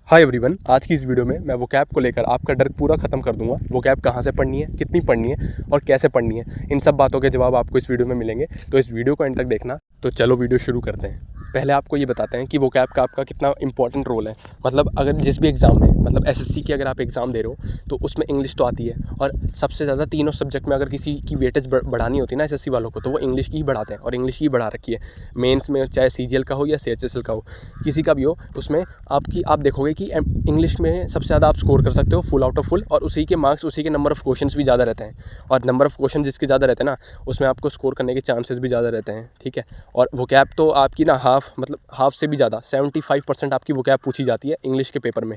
Hi everyone, आज की इस वीडियो में मैं वोकैब को लेकर आपका डर पूरा ख़त्म कर दूंगा। वोकैब कहाँ से पढ़नी है, कितनी पढ़नी है और कैसे पढ़नी है, इन सब बातों के जवाब आपको इस वीडियो में मिलेंगे। तो इस वीडियो को एंड तक देखना। तो चलो वीडियो शुरू करते हैं। पहले आपको ये बताते हैं कि वोकैब का आपका कितना इंपॉर्टेंट रोल है। मतलब अगर जिस भी एग्ज़ाम में, मतलब एसएससी की अगर आप एग्ज़ाम दे रहे हो तो उसमें इंग्लिश तो आती है, और सबसे ज़्यादा तीनों सब्जेक्ट में अगर किसी की वेटेज बढ़ानी होती है ना एसएससी वालों को, तो वो इंग्लिश की ही बढ़ाते हैं और इंग्लिश ही बढ़ा रखी है। मेंस में चाहे सीजीएल का हो या सीएचएसएल का हो, किसी का भी हो, उसमें आप देखोगे कि इंग्लिश में सबसे ज़्यादा आप स्कोर कर सकते हो फुल आउट ऑफ फुल, और उसी के मार्क्स, उसी के नंबर ऑफ़ क्वेश्चंस भी ज़्यादा रहते हैं। और नंबर ऑफ़ क्वेश्चन जिसके ज़्यादा रहते हैं ना, उसमें आपको स्कोर करने के चांसेस भी ज़्यादा रहते हैं। ठीक है। और वोकैब तो आपकी ना हाफ से भी ज़्यादा 75% आपकी वोकैब पूछी जाती है इंग्लिश के पेपर में।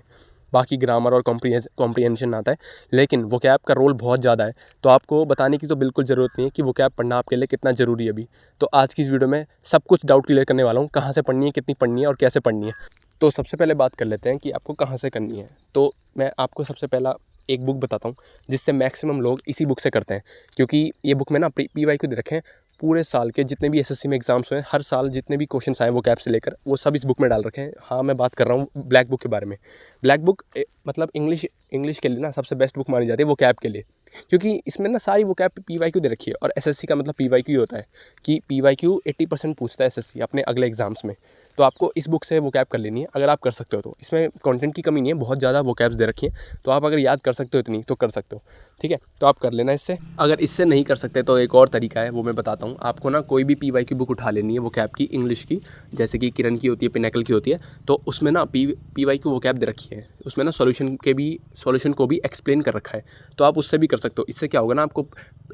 बाकी ग्रामर और कॉम्प्रिहेंशन आता है, लेकिन वोकैब का रोल बहुत ज़्यादा है। तो आपको बताने की तो बिल्कुल ज़रूरत नहीं है कि वोकैब पढ़ना आपके लिए कितना ज़रूरी है अभी। तो आज की इस वीडियो में सब कुछ डाउट क्लियर करने वाला हूँ, कहाँ से पढ़नी है, कितनी पढ़नी है और कैसे पढ़नी है। तो सबसे पहले बात कर लेते हैं कि आपको कहाँ से करनी है। तो मैं आपको सबसे पहला एक बुक बताता हूँ जिससे मैक्सिमम लोग इसी बुक से करते हैं, क्योंकि ये बुक में ना PYQ दे रखे हैं। पूरे साल के जितने भी एसएससी में एग्जाम्स हुए हैं, हर साल जितने भी क्वेश्चंस आए वो कैप से लेकर, वो सब इस बुक में डाल रखे हैं। हाँ, मैं बात कर रहा हूँ ब्लैक बुक के बारे में। ब्लैक बुक मतलब इंग्लिश के लिए ना सबसे बेस्ट बुक मानी जाती है वो कैप के लिए, क्योंकि इसमें ना सारी वो कैप PYQ दे रखी है। और एसएससी का मतलब PYQ ही होता है कि PYQ 80% पूछता है एसएससी अपने अगले एग्जाम्स में। तो आपको इस बुक से वो कैप कर लेनी है अगर आप कर सकते हो तो। इसमें कंटेंट की कमी नहीं है, बहुत ज़्यादा वो कैप्स दे रखी हैं, तो आप अगर याद कर सकते हो इतनी तो कर सकते हो। ठीक है, तो आप कर लेना इससे। अगर इससे नहीं कर सकते तो एक और तरीका है, वो मैं बताता हूँ आपको ना। कोई भी PYQ बुक उठा लेनी है वो कैप की, इंग्लिश की, जैसे कि किरण की होती है, पिनेकल की होती है। तो उसमें ना PYQ वो कैप दे रखी है, उसमें ना सॉल्यूशन को भी एक्सप्लेन कर रखा है। तो आप उससे भी कर सकते हो। इससे क्या होगा ना, आपको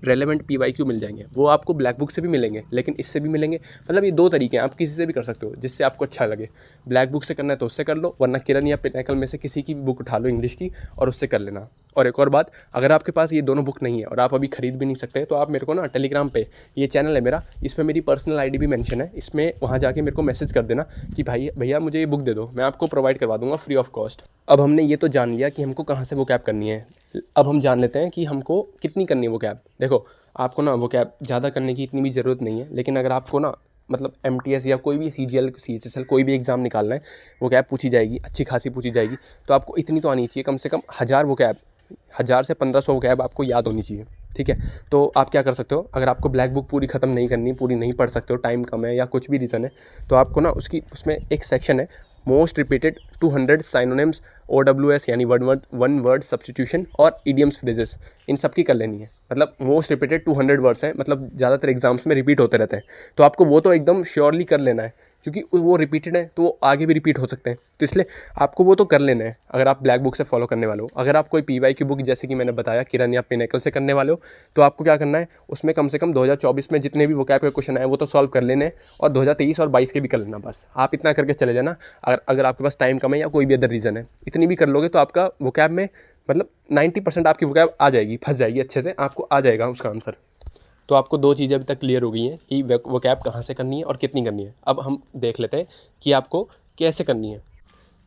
रेलेवेंट PYQ मिल जाएंगे। वो आपको ब्लैक बुक से भी मिलेंगे, लेकिन इससे भी मिलेंगे। मतलब ये दो तरीके हैं, आप किसी से भी कर सकते हो जिससे आपको अच्छा लगे। ब्लैक बुक से करना है तो उससे कर लो, वरना किरण या पिनेकल में से किसी की भी बुक उठा लो इंग्लिश की और उससे कर लेना। और एक और बात, अगर आपके पास ये दोनों बुक नहीं है और आप अभी खरीद भी नहीं सकते, तो आप मेरे को ना टेलीग्राम पे, ये चैनल है मेरा, इसमें मेरी पर्सनल आईडी भी मेंशन है, इसमें वहाँ जाके मेरे को मैसेज कर देना कि भाई भैया मुझे ये बुक दे दो, मैं आपको प्रोवाइड करवा दूंगा फ्री ऑफ कॉस्ट। अब हमने ये तो जान लिया कि हमको कहाँ से वो कैब करनी है। अब हम जान लेते हैं कि हमको कितनी करनी है वो कैब। देखो, आपको ना वो कैब ज़्यादा करने की इतनी भी ज़रूरत नहीं है, लेकिन अगर आपको ना मतलब MTS या कोई भी CGL CHSL कोई भी एग्ज़ाम निकालना है, वो कैब पूछी जाएगी, अच्छी खासी पूछी जाएगी, तो आपको इतनी तो आनी चाहिए, कम से कम 1000 वो कैब, 1000 से 1500 वो कैब आपको याद होनी चाहिए। ठीक है। तो आप क्या कर सकते हो, अगर आपको ब्लैक बुक पूरी ख़त्म नहीं करनी, पूरी नहीं पढ़ सकते हो, टाइम कम है या कुछ भी रीज़न है, तो आपको ना उसमें एक सेक्शन है, मोस्ट रिपीटेड 200 साइनोनिम्स, OWS यानी वन वर्ड सब्स्टिट्यूशन और इडियम्स फ्रेजेस, इन सब की कर लेनी है। मतलब मोस्ट रिपीटेड 200 वर्ड्स हैं, मतलब ज़्यादातर एग्जाम्स में रिपीट होते रहते हैं, तो आपको वो तो एकदम श्योरली कर लेना है, क्योंकि वो रिपीटेड है तो वो आगे भी रिपीट हो सकते हैं। तो इसलिए आपको वो तो कर लेना है अगर आप ब्लैक बुक से फॉलो करने वाले हो। अगर आप कोई PYQ बुक, जैसे कि मैंने बताया, किरण या पिनेकल से करने वाले हो, तो आपको क्या करना है, उसमें कम से कम 2024 में जितने भी वोकैब के क्वेश्चन आए वो तो सॉल्व कर लेने हैं, और 2023 और 22 के भी कर लेना। बस आप इतना करके चले जाना। अगर आपके पास टाइम कम है या कोई भी अदर रीज़न है, इतनी भी कर लोगे तो आपका वोकैब में मतलब 90% आपकी वोकैब आ जाएगी, फंस जाएगी अच्छे से, आपको आ जाएगा उसका आंसर। तो आपको दो चीज़ें अभी तक क्लियर हो गई हैं कि वोकैब कहाँ से करनी है और कितनी करनी है। अब हम देख लेते हैं कि आपको कैसे करनी है।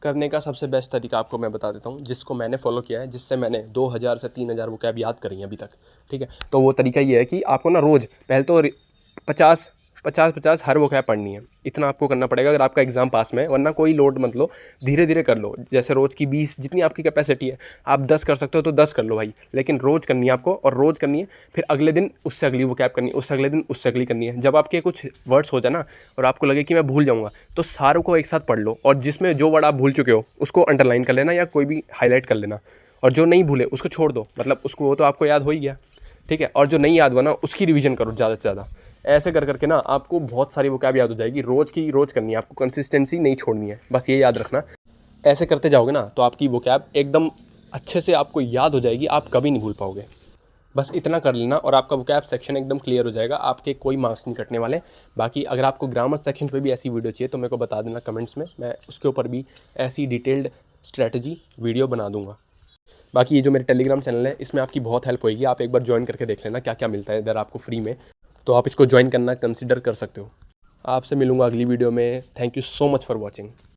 करने का सबसे बेस्ट तरीका आपको मैं बता देता हूँ, जिसको मैंने फॉलो किया है, जिससे मैंने 2000 से 3000 वोकैब याद करी हैं अभी तक। ठीक है। तो वो तरीका ये है कि आपको ना रोज़ पहले तो 50 हर वोकैब पढ़नी है। इतना आपको करना पड़ेगा अगर आपका एग्ज़ाम पास में है, वरना कोई लोड मत लो, धीरे धीरे कर लो। जैसे रोज़ की 20, जितनी आपकी कैपेसिटी है, आप 10 कर सकते हो तो 10 कर लो भाई, लेकिन रोज़ करनी है आपको, और रोज़ करनी है। फिर अगले दिन उससे अगली वोकैब करनी है, उससे अगले दिन उससे अगली करनी है। जब आपके कुछ वर्ड्स हो जाए ना और आपको लगे कि मैं भूल जाऊँगा, तो सारों को एक साथ पढ़ लो, और जिसमें जो वर्ड आप भूल चुके हो उसको अंडरलाइन कर लेना या कोई भी हाईलाइट कर लेना, और जो नहीं भूले उसको छोड़ दो, मतलब उसको, वो तो आपको याद हो ही गया। ठीक है। और जो नहीं याद हुआ ना, उसकी रिवीजन करो ज़्यादा से ज़्यादा। ऐसे कर करके ना आपको बहुत सारी वोकैब याद हो जाएगी। रोज़ की रोज़ करनी है आपको, कंसिस्टेंसी नहीं छोड़नी है, बस ये याद रखना। ऐसे करते जाओगे ना तो आपकी वोकैब एकदम अच्छे से आपको याद हो जाएगी, आप कभी नहीं भूल पाओगे। बस इतना कर लेना और आपका वोकैब सेक्शन एकदम क्लियर हो जाएगा, आपके कोई मार्क्स नहीं कटने वाले। बाकी अगर आपको ग्रामर सेक्शन पे भी ऐसी वीडियो चाहिए तो मेरे को बता देना कमेंट्स में, मैं उसके ऊपर भी ऐसी डिटेल्ड स्ट्रैटेजी वीडियो बना दूंगा। बाकी ये जो मेरे टेलीग्राम चैनल है, इसमें आपकी बहुत हेल्प होगी। आप एक बार ज्वाइन करके देख लेना क्या क्या मिलता है इधर आपको फ्री में, तो आप इसको ज्वाइन करना कंसिडर कर सकते हो। आपसे मिलूंगा अगली वीडियो में। Thank you so much for watching.